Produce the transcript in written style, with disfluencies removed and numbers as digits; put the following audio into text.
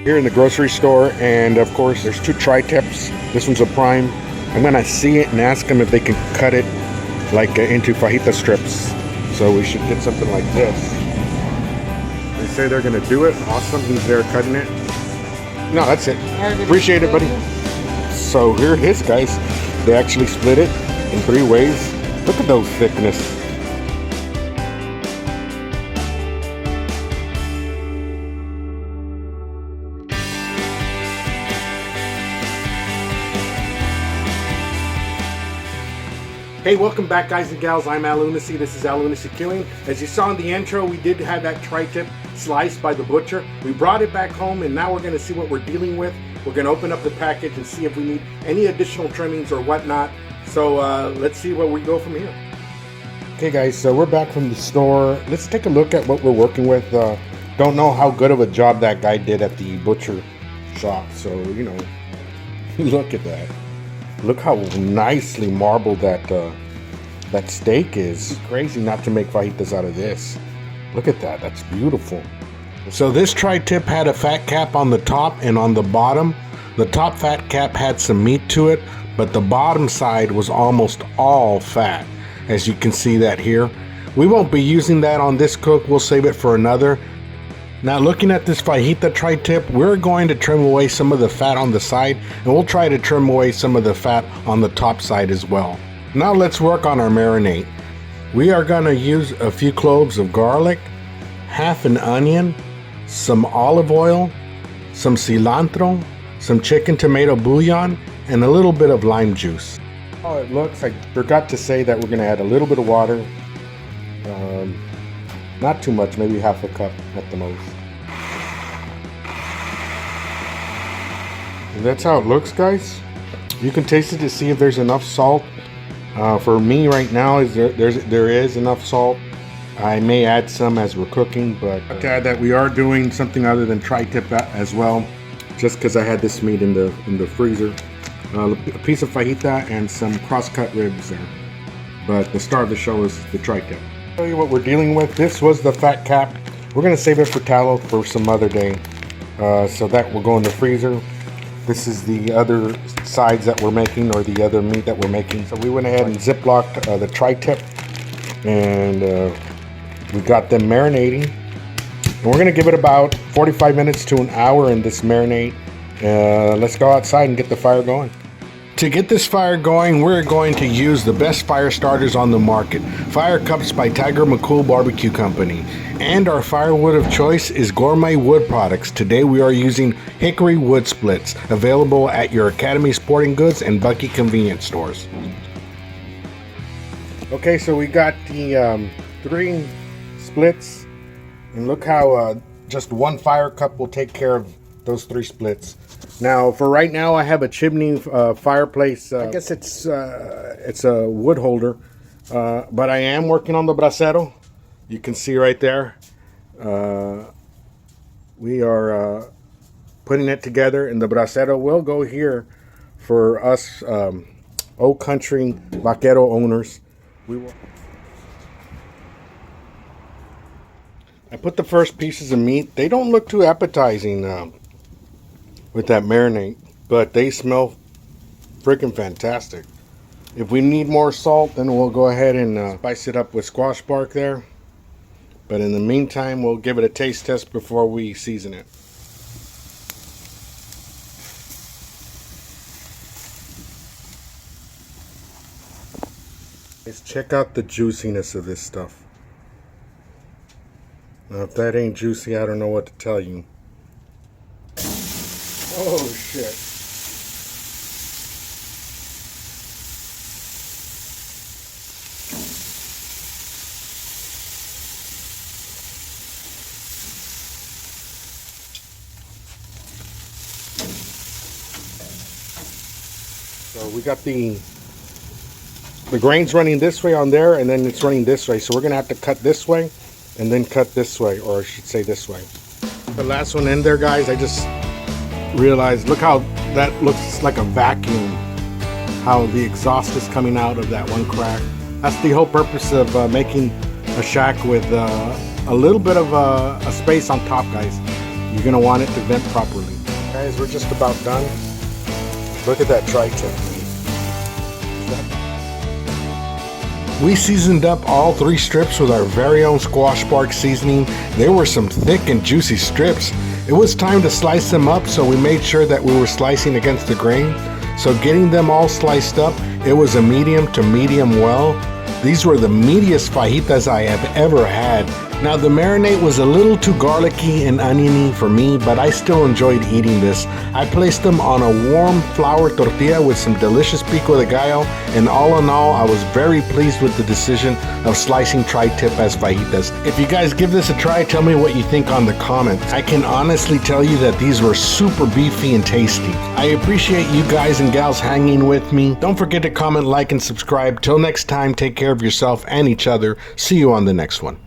Here in the grocery store, and of course there's two tri-tips. This one's a prime. I'm gonna see it and ask them if they can cut it like into fajita strips. So we should get something like this. They say they're gonna do it. Awesome, he's there cutting it. No, that's it. Appreciate it, buddy. So here it is, guys. They actually split it in 3 ways. Look at those thickness. Hey, welcome back, guys and gals. I'm Al Lunacy. This is Al Lunacy Queuing. As you saw in the intro, we did have that tri-tip sliced by the butcher. We brought it back home, and now we're going to see what we're dealing with. We're going to open up the package and see if we need any additional trimmings or whatnot. So let's see where we go from here. Okay, guys, so we're back from the store. Let's take a look at what we're working with. Don't know how good of a job that guy did at the butcher shop. So, you know, look at that. Look how nicely marbled that steak is. It's crazy not to make fajitas out of this. Look at that, that's beautiful. So this tri-tip had a fat cap on the top and on the bottom. The top fat cap had some meat to it, but the bottom side was almost all fat, as you can see that here. We won't be using that on this cook, we'll save it for another. Now looking at this fajita tri-tip, we're going to trim away some of the fat on the side, and we'll try to trim away some of the fat on the top side as well. Now let's work on our marinade. We are going to use a few cloves of garlic, half an onion, some olive oil, some cilantro, some chicken tomato bouillon, and a little bit of lime juice. Oh, it looks, I forgot to say that we're going to add a little bit of water. Not too much, maybe half a cup at the most. And that's how it looks, guys. You can taste it to see if there's enough salt. For me right now, there is enough salt. I may add some as we're cooking, but to add that we are doing something other than tri-tip as well, just because I had this meat in the freezer. A piece of fajita and some cross-cut ribs there. But the star of the show is the tri-tip. Show you what we're dealing with. This was the fat cap. We're gonna save it for tallow for some other day, so that will go in the freezer. This is the other sides that we're making, or the other meat that we're making. So we went ahead and ziplocked the tri-tip, and we got them marinating. And we're gonna give it about 45 minutes to an hour in this marinade. Let's go outside and get the fire going. To get this fire going, we're going to use the best fire starters on the market, Fire Cups by Tiger McCool Barbecue Company. And our firewood of choice is Gourmet Wood Products. Today we are using hickory wood splits, available at your Academy Sporting Goods and Bucky convenience stores. Okay, so we got the 3 splits, and look how just 1 fire cup will take care of those 3 splits. Now, for right now, I have a chimney fireplace. I guess it's a wood holder, but I am working on the brasero. You can see right there. We are putting it together, and the brasero will go here for us Old Country Vaquero owners. I put the first pieces of meat. They don't look too appetizing with that marinade, but they smell freaking fantastic. If we need more salt, then we'll go ahead and spice it up with squash bark there. But in the meantime, we'll give it a taste test before we season it. Let's check out the juiciness of this stuff. Now, if that ain't juicy, I don't know what to tell you. Oh shit. So we got the grain's running this way on there, and then it's running this way. So we're gonna have to cut this way and then cut this way, or I should say this way. The last one in there, guys, I just realized, look how that looks like a vacuum, how the exhaust is coming out of that one crack. That's the whole purpose of making a shack with a little bit of a space on top, guys. You're gonna want it to vent properly. Guys, we're just about done. Look at that tri-tip. We seasoned up all 3 strips with our very own squash bark seasoning. They were some thick and juicy strips. It was time to slice them up, so we made sure that we were slicing against the grain. So getting them all sliced up, it was a medium to medium well. These were the meatiest fajitas I have ever had. Now the marinade was a little too garlicky and oniony for me, but I still enjoyed eating this. I placed them on a warm flour tortilla with some delicious pico de gallo, and all in all, I was very pleased with the decision of slicing tri-tip as fajitas. If you guys give this a try, tell me what you think on the comments. I can honestly tell you that these were super beefy and tasty. I appreciate you guys and gals hanging with me. Don't forget to comment, like, and subscribe. Till next time, take care of yourself and each other. See you on the next one.